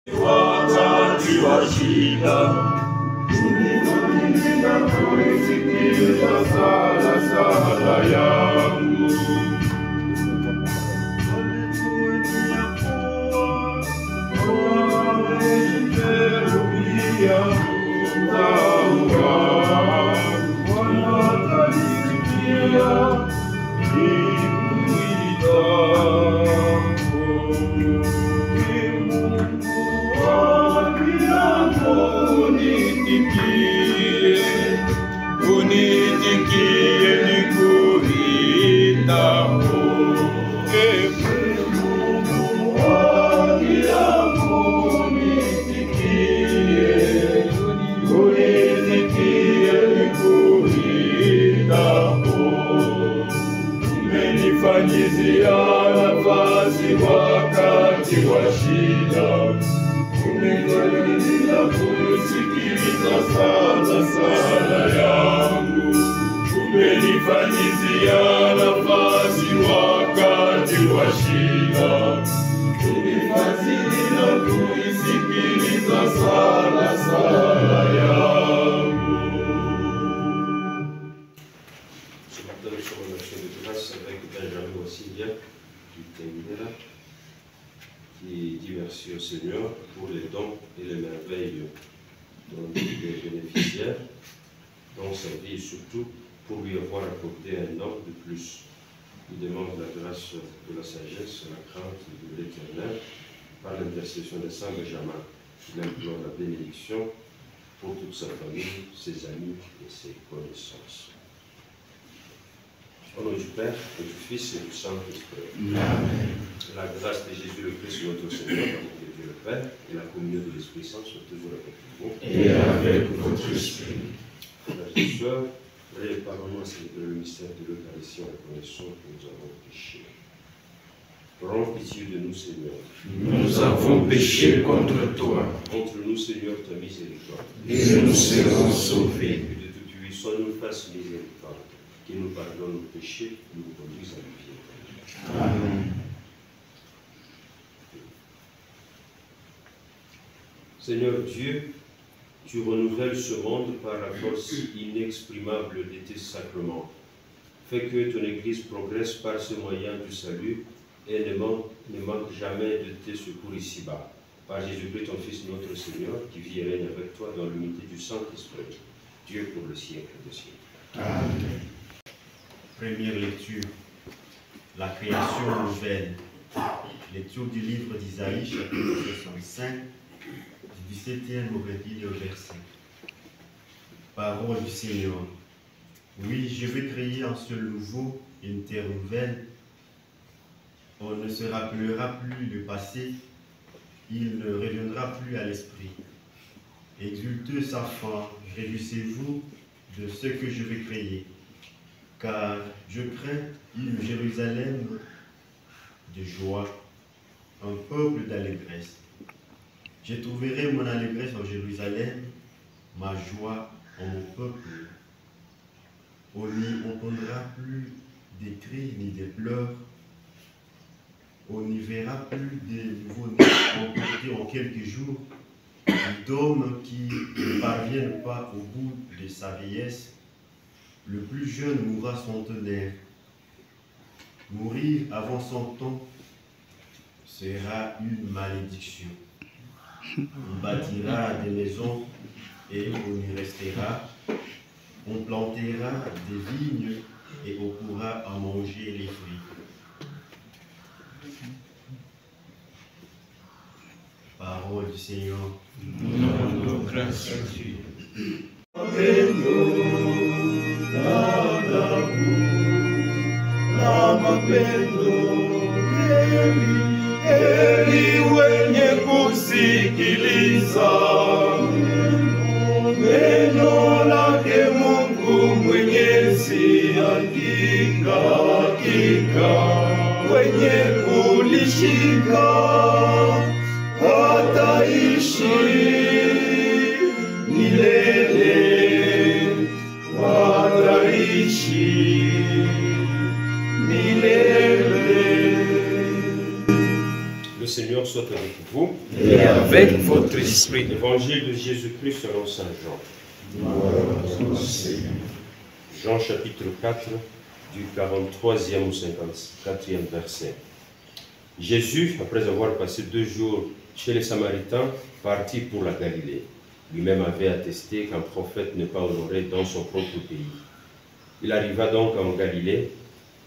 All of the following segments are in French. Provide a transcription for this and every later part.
wakati wa shida, unilinda kuisikiza sala yangu. Unitikie nikuitapo, Mungu haki yangu, unitikie nikuitapo. Umenifanyizia nafasi wakati wa shida, umenilinda kusikiliza sala yangu. Umenifanyizia nafasi wakati wa shida, umenifanyizia kusikiliza sala yangu. Ce matin, nous sommes en action de grâce avec Benjamin Wassilien du Témira, qui dit merci au Seigneur pour les dons et les merveilles dont il est bénéficiaire dans sa vie, surtout pour lui avoir accordé un an de plus. Il demande la grâce de la sagesse, la crainte de l'Éternel par l'intercession de Saint Benjamin. Il implore la bénédiction pour toute sa famille, ses amis et ses connaissances. Au nom du Père, et du Fils et du Saint-Esprit. Amen. La grâce de Jésus le Christ, notre Seigneur, l'amour de Dieu le Père, et la communion de l'Esprit Saint soit toujours avec vous. Et avec votre esprit. Frères et sœurs, préparons-nous à célébrer le mystère de l'Eucharistie en reconnaissant que nous avons péché. Prends pitié de nous, Seigneur. Nous avons péché contre toi. Montre-nous, Seigneur, ta miséricorde. Et nous serons sauvés. Que de toute puissance nous fasse miséricorde, qui nous pardonne nos péchés, nous conduise à la vie éternelle. Amen. Seigneur Dieu, tu renouvelles ce monde par la force inexprimable de tes sacrements. Fais que ton Église progresse par ce moyen du salut et ne manque jamais de tes secours ici-bas. Par Jésus-Christ, ton Fils, notre Seigneur, qui vit et règne avec toi dans l'unité du Saint-Esprit, Dieu pour le siècle des siècles. Amen. Première lecture, la création nouvelle. Lecture du livre d'Isaïe, chapitre 65, du 17e au 21e verset. Parole du Seigneur. Oui, je vais créer un ciel nouveau et une terre nouvelle. On ne se rappellera plus le passé, il ne reviendra plus à l'esprit. Exultez, enfants, réjouissez-vous de ce que je vais créer. Car je crains une Jérusalem de joie, un peuple d'allégresse. Je trouverai mon allégresse en Jérusalem, ma joie en mon peuple. On n'y entendra plus des cris ni des pleurs. On n'y verra plus des nouveaux-nés emportés en quelques jours, d'hommes qui ne parviennent pas au bout de sa vieillesse. Le plus jeune mourra centenaire. Mourir avant son temps sera une malédiction. On bâtira des maisons et on y restera. On plantera des vignes et on pourra en manger les fruits. Parole du Seigneur. Nous rendons grâce à Dieu. Heri wenye kusikiliza neno lake Mungu Mwenyezi, hakika wenye kulishika hataishi milele, hataishi milele. Le Seigneur soit avec vous. et avec votre esprit. Évangile de Jésus-Christ selon saint Jean. Jean chapitre 4, du 43e au 54e verset. Jésus, après avoir passé 2 jours chez les Samaritains, partit pour la Galilée. Lui-même avait attesté qu'un prophète n'est pas honoré dans son propre pays. Il arriva donc en Galilée.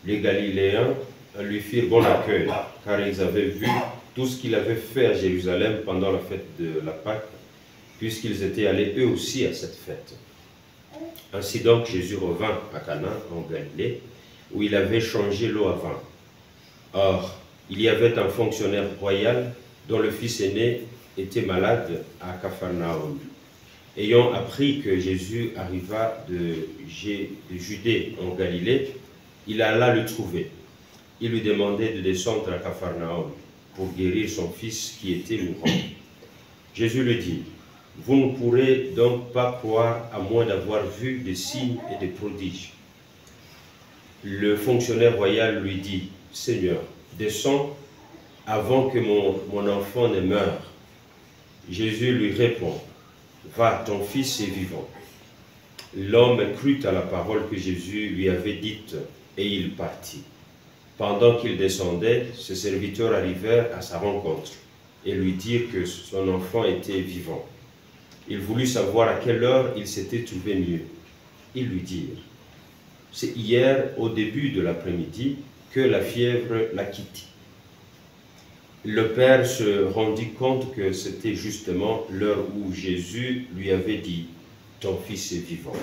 Les Galiléens lui firent bon accueil, car ils avaient vu tout ce qu'il avait fait à Jérusalem pendant la fête de la Pâque, puisqu'ils étaient allés eux aussi à cette fête. Ainsi donc, Jésus revint à Cana, en Galilée, où il avait changé l'eau à vin. Or, il y avait un fonctionnaire royal dont le fils aîné était malade à Capharnaüm. Ayant appris que Jésus arriva de Judée en Galilée, il alla le trouver. Il lui demandait de descendre à Capharnaüm pour guérir son fils qui était mourant. Jésus lui dit, « Vous ne pourrez donc pas croire à moins d'avoir vu des signes et des prodiges. » Le fonctionnaire royal lui dit, « Seigneur, descends avant que mon enfant ne meure. » Jésus lui répond, « Va, ton fils est vivant. » L'homme crut à la parole que Jésus lui avait dite et il partit. Pendant qu'il descendait, ses serviteurs arrivèrent à sa rencontre et lui dirent que son enfant était vivant. Il voulut savoir à quelle heure il s'était trouvé mieux. Ils lui dirent, « C'est hier, au début de l'après-midi, que la fièvre l'a quitté. » Le père se rendit compte que c'était justement l'heure où Jésus lui avait dit, « Ton fils est vivant. »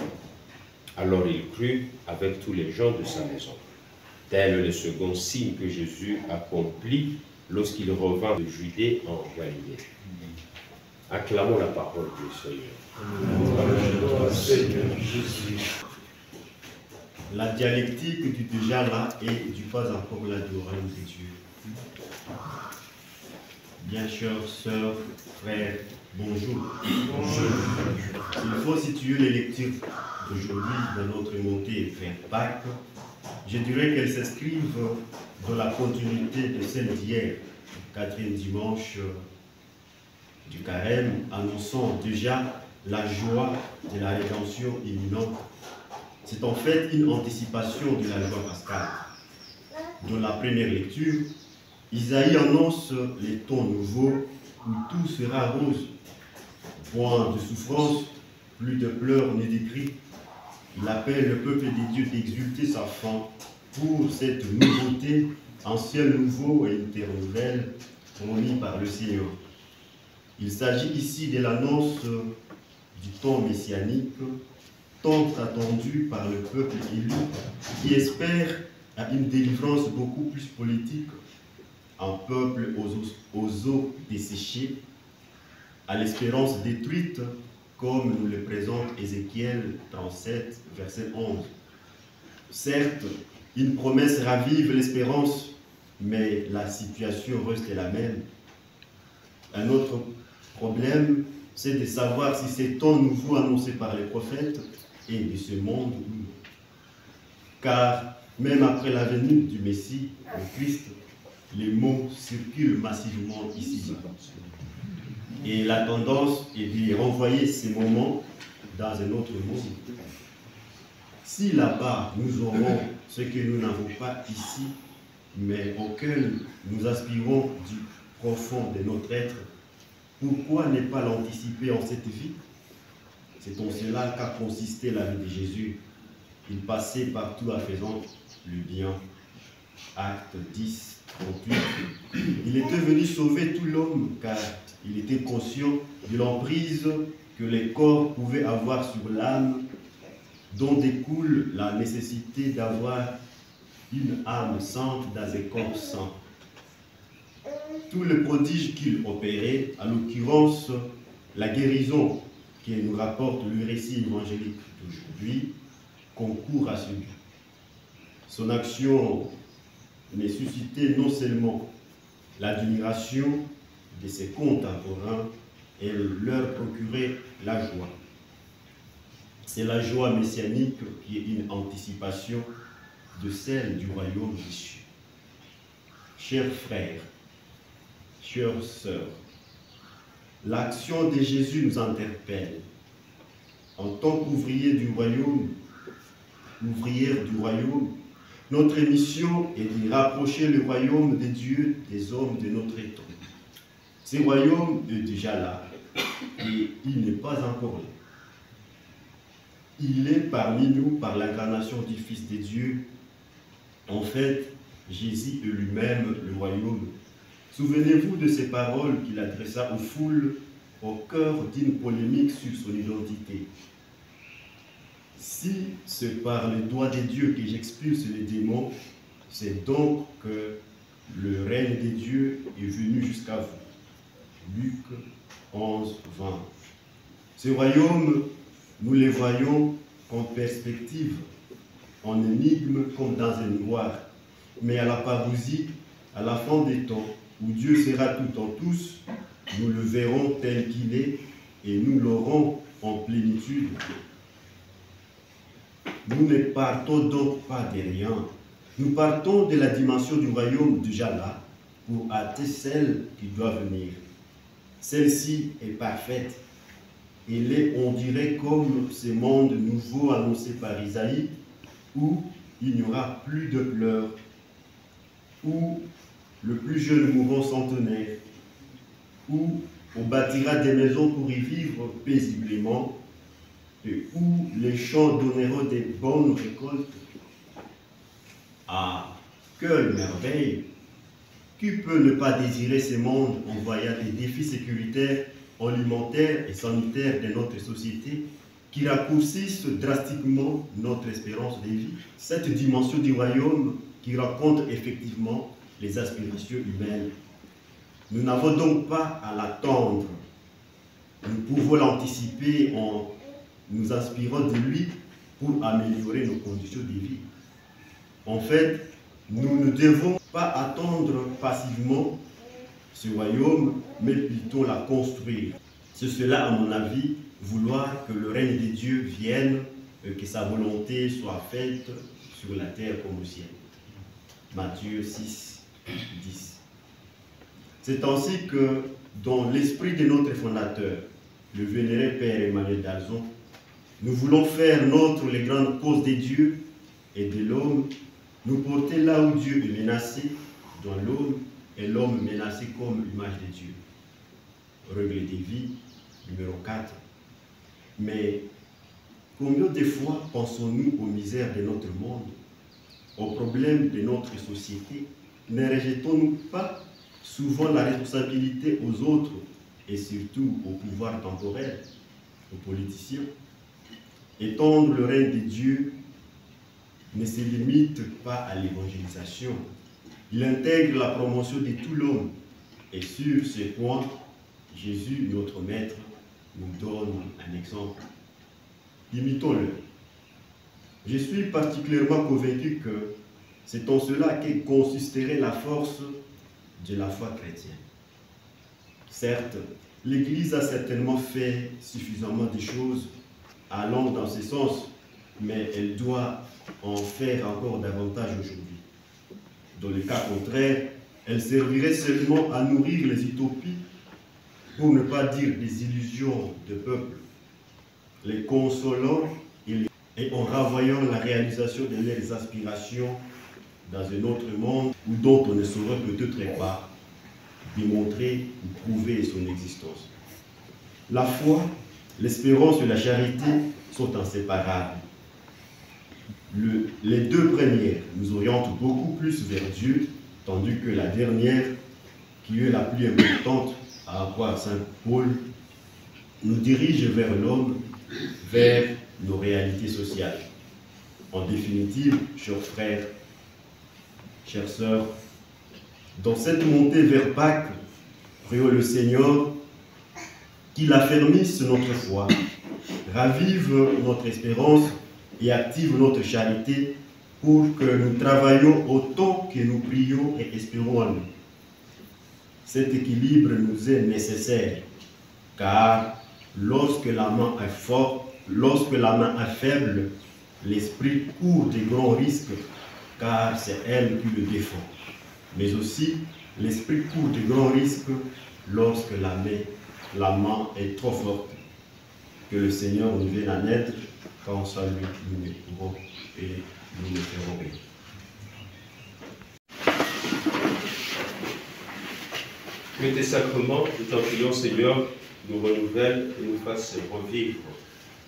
Alors il crut avec tous les gens de sa maison. Tel le second signe que Jésus accomplit lorsqu'il revint de Judée en Galilée. Acclamons la parole du Seigneur Jésus. La dialectique du déjà là et du pas encore là du royaume de Dieu. Bien chères sœurs, frères, bonjour. Il faut situer les lectures d'aujourd'hui dans notre montée vers Pâques. Je dirais qu'elles s'inscrivent dans la continuité de celle d'hier, le 4e dimanche du carême, annonçant déjà la joie de la rédemption imminente. C'est en fait une anticipation de la joie pascale. Dans la première lecture, Isaïe annonce les temps nouveaux où tout sera rose. Point de souffrance, plus de pleurs ni de cris. Il appelle le peuple des dieux d'exulter sa fin pour cette nouveauté, un ciel nouveau et une terre nouvelle, promis par le Seigneur. Il s'agit ici de l'annonce du temps messianique, tant attendu par le peuple élu, qui espère à une délivrance beaucoup plus politique, un peuple aux os desséchés, à l'espérance détruite, comme nous le présente Ézéchiel 37, verset 11. Certes, une promesse ravive l'espérance, mais la situation reste la même. Un autre problème, c'est de savoir si ces temps nouveaux annoncés par les prophètes est de ce monde ou non. Car même après la venue du Messie, le Christ, les mots circulent massivement ici. Et la tendance est de renvoyer ces moments dans un autre monde. Si là-bas nous aurons ce que nous n'avons pas ici, mais auquel nous aspirons du profond de notre être, pourquoi ne pas l'anticiper en cette vie? C'est en cela qu'a consisté la vie de Jésus. Il passait partout en faisant le bien. Acte 10, 38. Il était venu sauver tout l'homme car il était conscient de l'emprise que les corps pouvaient avoir sur l'âme, dont découle la nécessité d'avoir une âme sainte dans un corps saint. Tout le prodige qu'il opérait, à l'occurrence la guérison que nous rapporte le récit évangélique d'aujourd'hui, concourt à ce but. Son action ne suscitait non seulement l'admiration de ses contemporains, elle leur procurait la joie. C'est la joie messianique qui est une anticipation de celle du royaume des cieux. Chers frères, chères sœurs, l'action de Jésus nous interpelle. En tant qu'ouvrier du royaume, ouvrière du royaume, notre mission est de rapprocher le royaume de Dieu des hommes de notre temps. Ce royaume est déjà là et il n'est pas encore là. Il est parmi nous par l'incarnation du Fils de Dieu. En fait, Jésus est lui-même le royaume. Souvenez-vous de ces paroles qu'il adressa aux foules au cœur d'une polémique sur son identité. Si c'est par le doigt de Dieu que j'expulse les démons, c'est donc que le règne de Dieu est venu jusqu'à vous. Luc 11, 20. Ce royaume, nous le voyons en perspective, en énigme comme dans un miroir. Mais à la parousie, à la fin des temps, où Dieu sera tout en tous, nous le verrons tel qu'il est et nous l'aurons en plénitude. Nous ne partons donc pas de rien. Nous partons de la dimension du royaume déjà là pour hâter celle qui doit venir. Celle-ci est parfaite. Elle est, on dirait, comme ce monde nouveau annoncé par Isaïe, où il n'y aura plus de pleurs, où le plus jeune mourra centenaire, où on bâtira des maisons pour y vivre paisiblement, et où les champs donneront des bonnes récoltes. Ah, quelle merveille! Qui peut ne pas désirer ce monde en voyant des défis sécuritaires, alimentaires et sanitaires de notre société qui raccourcissent drastiquement notre espérance de vie? Cette dimension du royaume qui raconte effectivement les aspirations humaines. Nous n'avons donc pas à l'attendre. Nous pouvons l'anticiper en nous inspirant de lui pour améliorer nos conditions de vie. En fait, nous ne devons pas attendre passivement ce royaume, mais plutôt la construire. C'est cela, à mon avis, vouloir que le règne de Dieu vienne, que sa volonté soit faite sur la terre comme au ciel. Matthieu 6, 10. C'est ainsi que, dans l'esprit de notre fondateur, le vénéré Père Emmanuel d'Alzon, nous voulons faire nôtre les grandes causes de Dieu et de l'homme, nous porter là où Dieu est menacé dans l'homme et l'homme menacé comme l'image de Dieu. Règle de vie, numéro 4. Mais combien de fois pensons-nous aux misères de notre monde, aux problèmes de notre société? Ne rejetons-nous pas souvent la responsabilité aux autres et surtout au pouvoir temporel, aux politiciens? Étendre le règne de Dieu ne se limite pas à l'évangélisation. Il intègre la promotion de tout l'homme. Et sur ce point, Jésus, notre Maître, nous donne un exemple. Imitons-le. Je suis particulièrement convaincu que c'est en cela que consisterait la force de la foi chrétienne. Certes, l'Église a certainement fait suffisamment de choses allant dans ce sens, mais elle doit en faire encore davantage aujourd'hui. Dans le cas contraire, elle servirait seulement à nourrir les utopies, pour ne pas dire des illusions de peuple, les consolant et en renvoyant la réalisation de leurs aspirations dans un autre monde ou dont on ne saurait peut-être pas démontrer ou prouver son existence. La foi, l'espérance et la charité sont inséparables. Les deux premières nous orientent beaucoup plus vers Dieu, tandis que la dernière, qui est la plus importante à avoir Saint Paul, nous dirige vers l'homme, vers nos réalités sociales. En définitive, chers frères, chères sœurs, dans cette montée vers Pâques, prions le Seigneur qu'il affermisse notre foi, ravive notre espérance et active notre charité pour que nous travaillions autant que nous prions et espérons en lui. Cet équilibre nous est nécessaire, car lorsque la main est forte, lorsque la main est faible, l'esprit court de grands risques, car c'est elle qui le défend. Mais aussi, l'esprit court de grands risques lorsque la main la main est trop forte. Que le Seigneur nous vienne en aide quand on soit lui, nous ne pouvons et nous ne ferons rien. Que tes sacrements, nous t'en prions Seigneur, nous renouvellent et nous fassent revivre,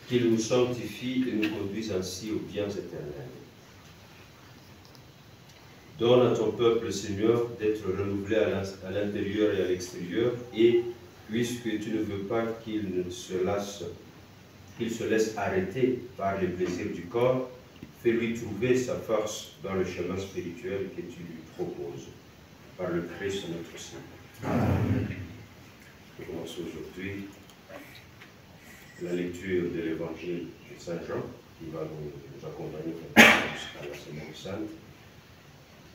qu'ils nous sanctifient et nous conduisent ainsi aux biens éternels. Donne à ton peuple, Seigneur, d'être renouvelé à l'intérieur et à l'extérieur, et puisque tu ne veux pas qu'il se laisse arrêter par les plaisirs du corps, fais-lui trouver sa force dans le chemin spirituel que tu lui proposes, par le Christ notre Seigneur. Amen. Nous commençons aujourd'hui la lecture de l'évangile de Saint Jean, qui va nous accompagner jusqu'à la Semaine Sainte.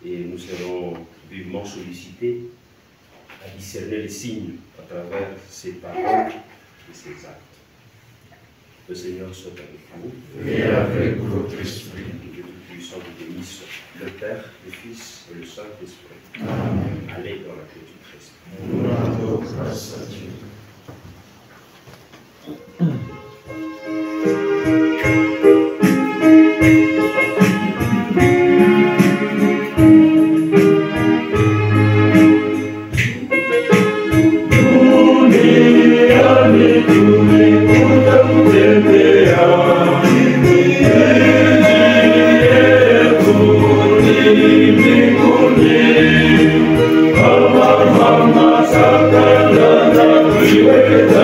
Et nous serons vivement sollicités à discerner les signes à travers ces paroles et ces actes. Le Seigneur soit avec vous. Et avec votre esprit. Que Dieu Tout-Puissant vous bénisse, le Père, le Fils et le Saint-Esprit. Amen. Allez dans la paix du Christ. Nous rendons grâce à Dieu. With